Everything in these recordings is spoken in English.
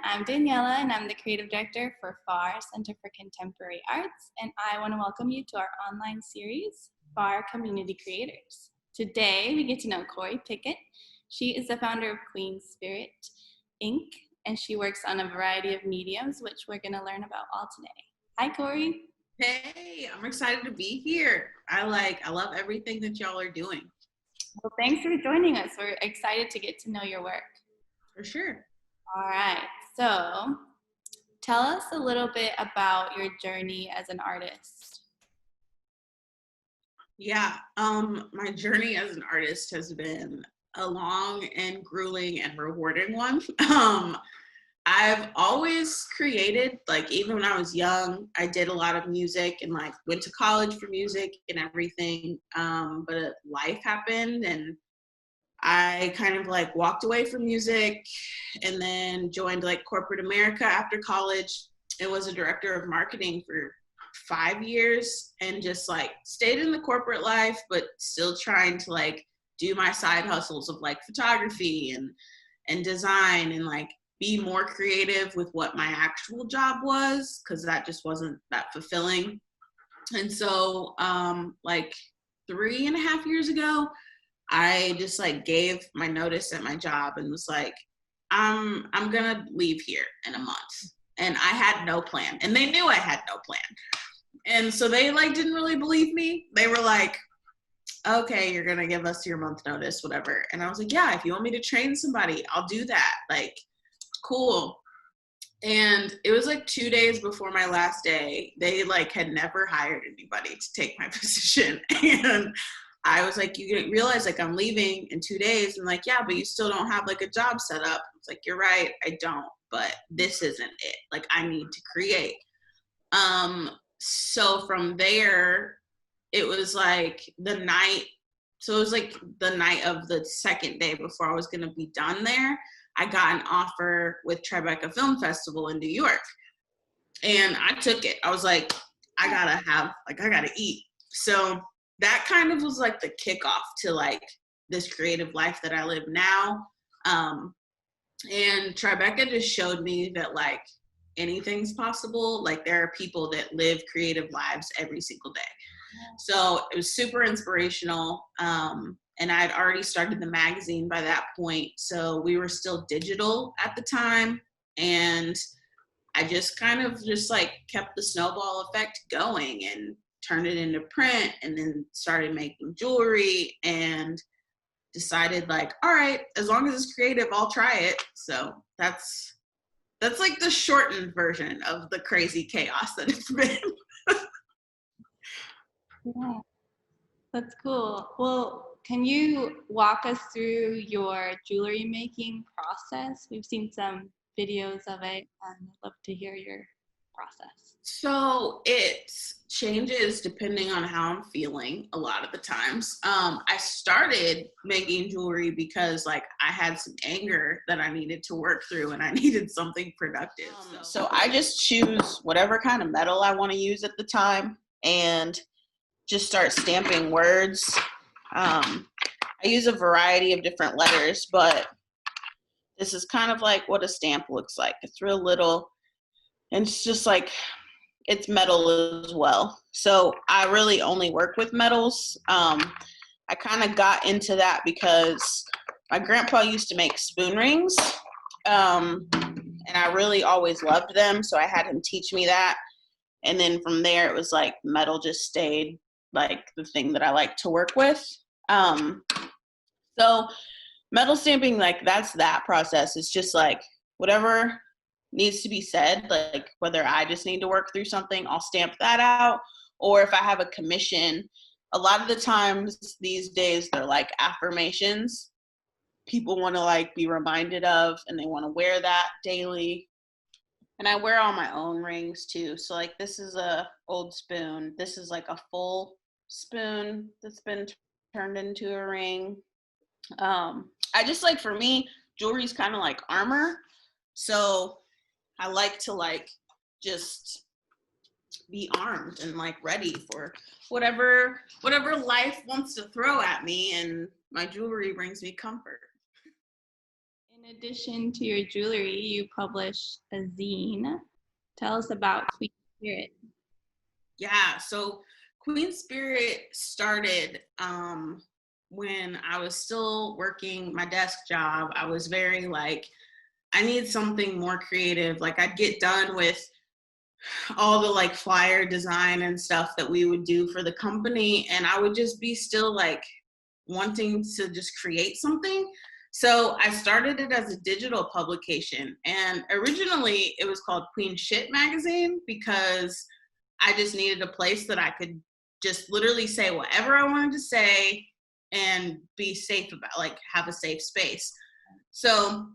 I'm Daniela, and I'm the creative director for FAR, Center for Contemporary Arts, and I want to welcome you to our online series, FAR Community Creators. Today, we get to know Korie Pickett. She is the founder of Queen Spirit, Inc., and she works on a variety of mediums, which we're going to learn about all today. Hi, Korie. Hey, I'm excited to be here. I love everything that y'all are doing. Well, thanks for joining us. We're excited to get to know your work. For sure. All right, so tell us a little bit about your journey as an artist. Yeah, my journey as an artist has been a long and grueling and rewarding one. I've always created, even when I was young, I did a lot of music and went to college for music and everything. But life happened and I kind of walked away from music and then joined corporate America after college and was a director of marketing for 5 years and just stayed in the corporate life, but still trying to do my side hustles of photography and design and be more creative with what my actual job was, because that just wasn't that fulfilling. And so 3.5 years ago, I just gave my notice at my job and was I'm gonna leave here in a month. And I had no plan. And they knew I had no plan. And so they didn't really believe me. They were okay, you're gonna give us your month notice, whatever. And I was yeah, if you want me to train somebody, I'll do that. Cool. And it was 2 days before my last day. They had never hired anybody to take my position. And I was you didn't realize I'm leaving in 2 days. And yeah, but you still don't have a job set up. It's you're right, I don't, but this isn't it. I need to create. So from there, it was the night. So it was the night of the second day before I was going to be done there. I got an offer with Tribeca Film Festival in New York. And I took it. I was I gotta eat. So that kind of was the kickoff to this creative life that I live now. And Tribeca just showed me that anything's possible. There are people that live creative lives every single day. So it was super inspirational. And I had already started the magazine by that point. So we were still digital at the time. And I just kind of kept the snowball effect going and turned it into print, and then started making jewelry and decided all right, as long as it's creative, I'll try it. So that's the shortened version of the crazy chaos that it's been. Yeah, that's cool. Well, can you walk us through your jewelry making process? We've seen some videos of it, and I'd love to hear your process. So it changes depending on how I'm feeling a lot of the times. I started making jewelry because I had some anger that I needed to work through and I needed something productive. So I just choose whatever kind of metal I want to use at the time and just start stamping words. I use a variety of different letters, but this is kind of what a stamp looks like. It's real little, and it's just it's metal as well. So I really only work with metals. I kind of got into that because my grandpa used to make spoon rings, and I really always loved them. So I had him teach me that. And then from there, it was metal just stayed the thing that I like to work with. So metal stamping, that's that process. It's just whatever needs to be said, whether I just need to work through something, I'll stamp that out. Or if I have a commission, a lot of the times these days, they're affirmations people want to be reminded of, and they want to wear that daily. And I wear all my own rings too. So this is a old spoon. This is a full spoon that's been turned into a ring. I just for me, jewelry is kind of like armor. So I like to just be armed and ready for whatever life wants to throw at me, and my jewelry brings me comfort. In In addition to your jewelry, you publish a zine. Tell us about Queen Spirit. Yeah, so Queen Spirit started when I was still working my desk job. I was very like, I need something more creative. Like I'd get done with all the like flyer design and stuff that we would do for the company, and I would just be still like wanting to just create something. So I started it as a digital publication, and originally it was called Queen Shit Magazine because I just needed a place that I could just literally say whatever I wanted to say and be safe about, like have a safe space. So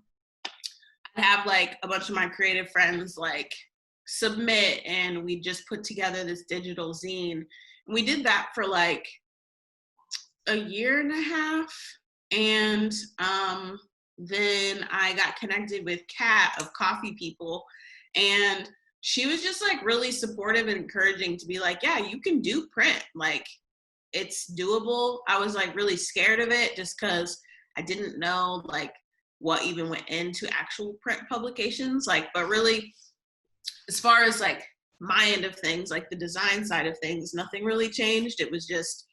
I have like a bunch of my creative friends like submit, and we just put together this digital zine. And we did that for like a year and a half. And then I got connected with Kat of Coffee People, and she was just like really supportive and encouraging to be like, yeah, you can do print. Like it's doable. I was like really scared of it just because I didn't know like what even went into actual print publications. Like, but really, as far as like my end of things, like the design side of things, nothing really changed. It was just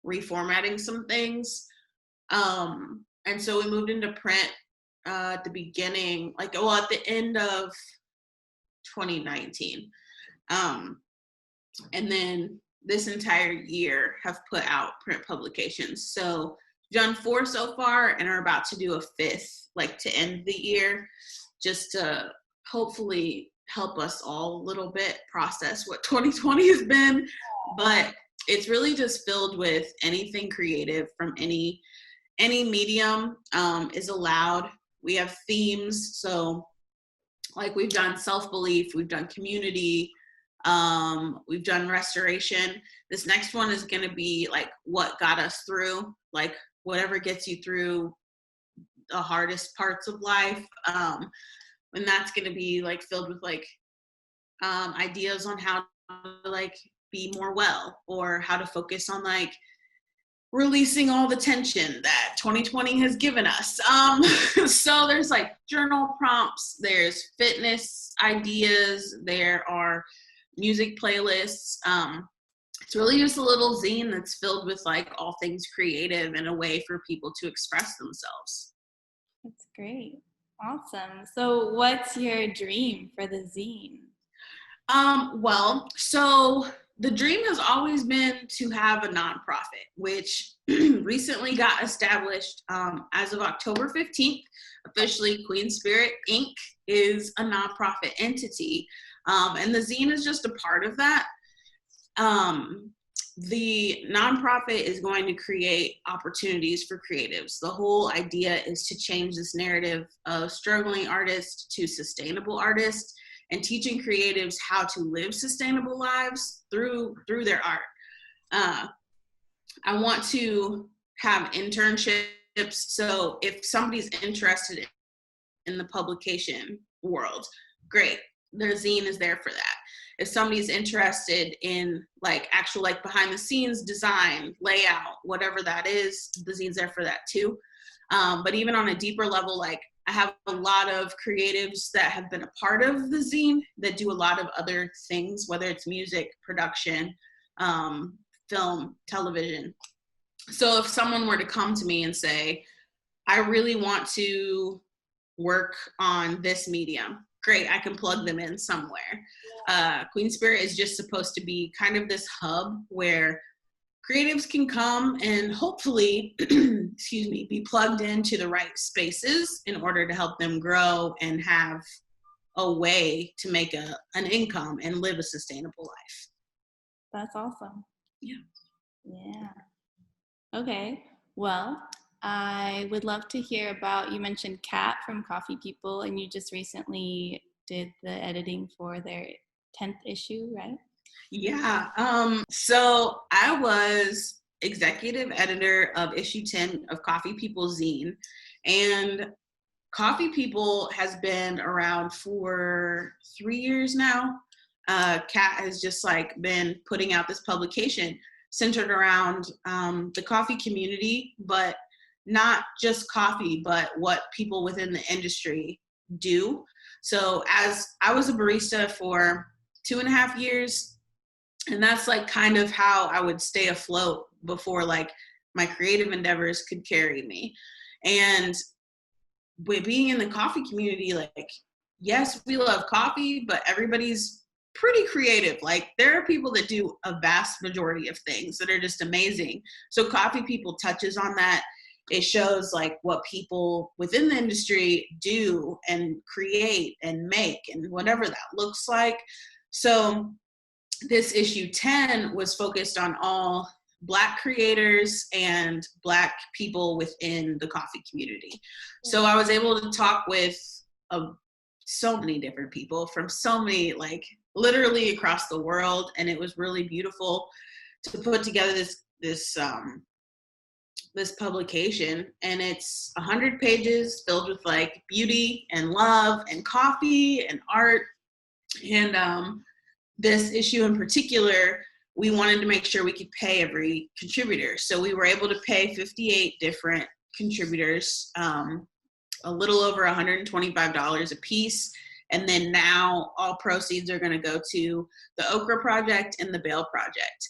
reformatting some things. And so we moved into print at the beginning, like, well, at the end of 2019. And then this entire year have put out print publications. So done 4 so far and are about to do a 5th, like to end the year, just to hopefully help us all a little bit process what 2020 has been. But it's really just filled with anything creative from any medium is allowed. We have themes, so like we've done self-belief, we've done community, we've done restoration. This next one is going to be like what got us through, like whatever gets you through the hardest parts of life. And that's going to be like filled with like ideas on how to like be more well, or how to focus on like releasing all the tension that 2020 has given us. So there's like journal prompts, there's fitness ideas, there are music playlists. It's really just a little zine that's filled with like all things creative and a way for people to express themselves. That's great. Awesome. So what's your dream for the zine? Well, so the dream has always been to have a nonprofit, which recently got established as of October 15th. Officially, Queen Spirit Inc. is a nonprofit entity, and the zine is just a part of that. The nonprofit is going to create opportunities for creatives. The whole idea is to change this narrative of struggling artists to sustainable artists, and teaching creatives how to live sustainable lives through their art. I want to have internships. So if somebody's interested in the publication world, great. Their zine is there for that. If somebody's interested in like actual like behind the scenes design, layout, whatever that is, the zine's there for that too. But even on a deeper level, like I have a lot of creatives that have been a part of the zine that do a lot of other things, whether it's music, production, film, television. So if someone were to come to me and say, I really want to work on this medium, great, I can plug them in somewhere. Queen Spirit is just supposed to be kind of this hub where creatives can come and hopefully, excuse me, be plugged into the right spaces in order to help them grow and have a way to make an income and live a sustainable life. That's awesome. Yeah. Yeah. Okay. Well, I would love to hear about, you mentioned Kat from Coffee People, and you just recently did the editing for their 10th issue, right? Yeah. So I was executive editor of issue 10 of Coffee People Zine, and Coffee People has been around for 3 years now. Kat has just like been putting out this publication centered around the coffee community, but not just coffee, but what people within the industry do. So as I was a barista for 2.5 years, and that's like kind of how I would stay afloat before like my creative endeavors could carry me. And with being in the coffee community, like, yes, we love coffee, but everybody's pretty creative. Like there are people that do a vast majority of things that are just amazing. So Coffee People touches on that. It shows like what people within the industry do and create and make and whatever that looks like. So this issue 10 was focused on all Black creators and Black people within the coffee community. So I was able to talk with so many different people from so many, like literally across the world. And it was really beautiful to put together this publication. And it's 100 pages filled with like beauty and love and coffee and art. And this issue in particular, we wanted to make sure we could pay every contributor. So we were able to pay 58 different contributors, a little over $125 a piece. And then now all proceeds are going to go to the Okra Project and the Bale Project.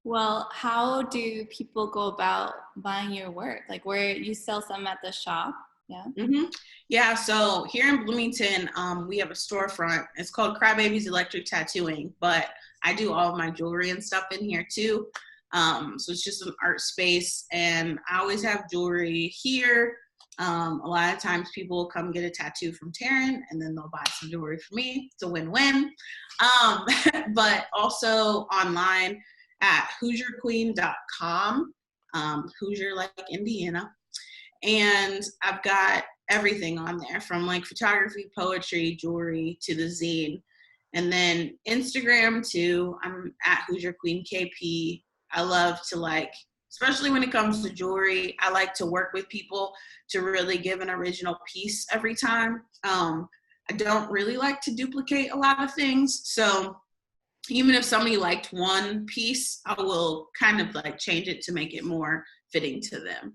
Well, how do people go about buying your work? Like where you sell some at the shop? Yeah. Mm-hmm. Yeah. So here in Bloomington, we have a storefront. It's called Crybabies Electric Tattooing, but I do all of my jewelry and stuff in here too. So it's just an art space, and I always have jewelry here. A lot of times people will come get a tattoo from Taryn and then they'll buy some jewelry from me. It's a win-win. But also online at HoosierQueen.com, Hoosier like Indiana. And I've got everything on there from like photography, poetry, jewelry to the zine. And then Instagram too. I'm at Hoosier Queen KP. I love to like, especially when it comes to jewelry, I like to work with people to really give an original piece every time. I don't really like to duplicate a lot of things. So even if somebody liked one piece, I will kind of like change it to make it more fitting to them.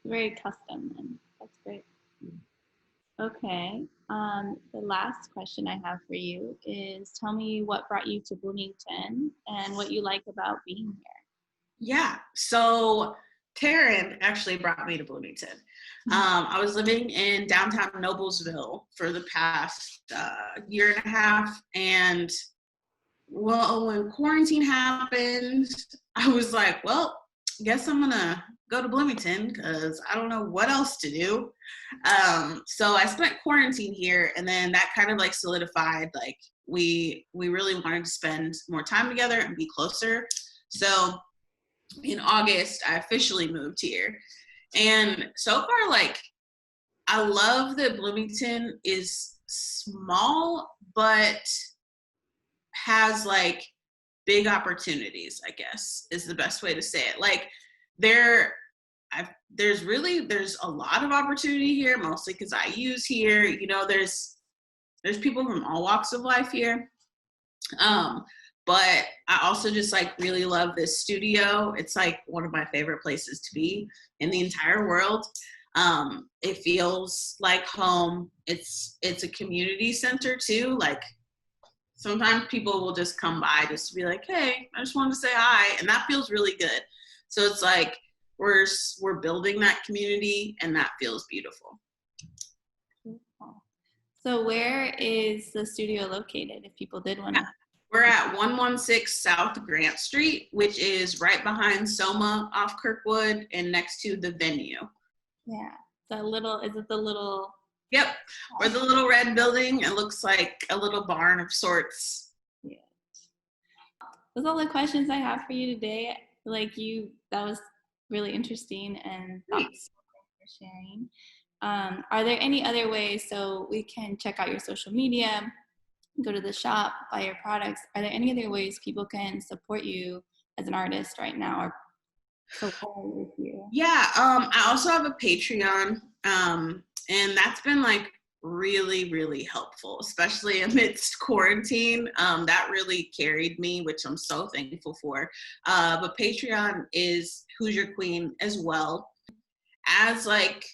Very custom, and that's great. Okay. The last question I have for you is, tell me what brought you to Bloomington and what you like about being here. Yeah. So Taryn actually brought me to Bloomington. I was living in downtown Noblesville for the past year and a half. And well, when quarantine happened, I was like, well, I guess I'm going to go to Bloomington because I don't know what else to do. So I spent quarantine here, and then that kind of like solidified, like we really wanted to spend more time together and be closer. So in August, I officially moved here. And so far, like, I love that Bloomington is small, but has like big opportunities, I guess is the best way to say it. Like there's a lot of opportunity here, mostly because I use here, you know, there's people from all walks of life here. But I also just like really love this studio. It's like one of my favorite places to be in the entire world. It feels like home. It's a community center too. Like sometimes people will just come by just to be like, hey, I just wanted to say hi. And that feels really good. So it's like we're building that community, and that feels beautiful. So where is the studio located if people did want to? We're at 116 South Grant Street, which is right behind Soma off Kirkwood and next to the venue. Yeah. Is it the little? Yep. Or the little red building. It looks like a little barn of sorts. Yeah. Those are all the questions I have for you today. That was really interesting, and thanks for sharing. Are there any other ways so we can check out your social media, go to the shop, buy your products? Are there any other ways people can support you as an artist right now or support with you? Yeah, I also have a Patreon, and that's been like really, really helpful, especially amidst quarantine. That really carried me, which I'm so thankful for. But Patreon is Hoosier Queen as well. as like,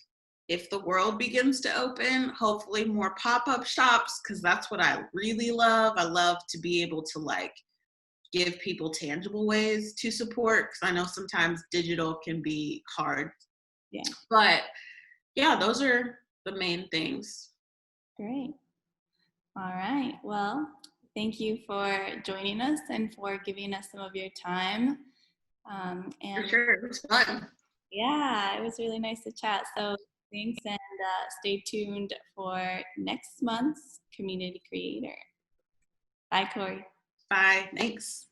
if the world begins to open, hopefully more pop-up shops, because that's what I really love. I love to be able to like give people tangible ways to support, because I know sometimes digital can be hard. Yeah. But yeah, those are the main things. Great. All right. Well, thank you for joining us and for giving us some of your time. For sure, it was fun. Yeah, it was really nice to chat. So thanks, and stay tuned for next month's Community Creator. Bye, Korie. Bye. Thanks.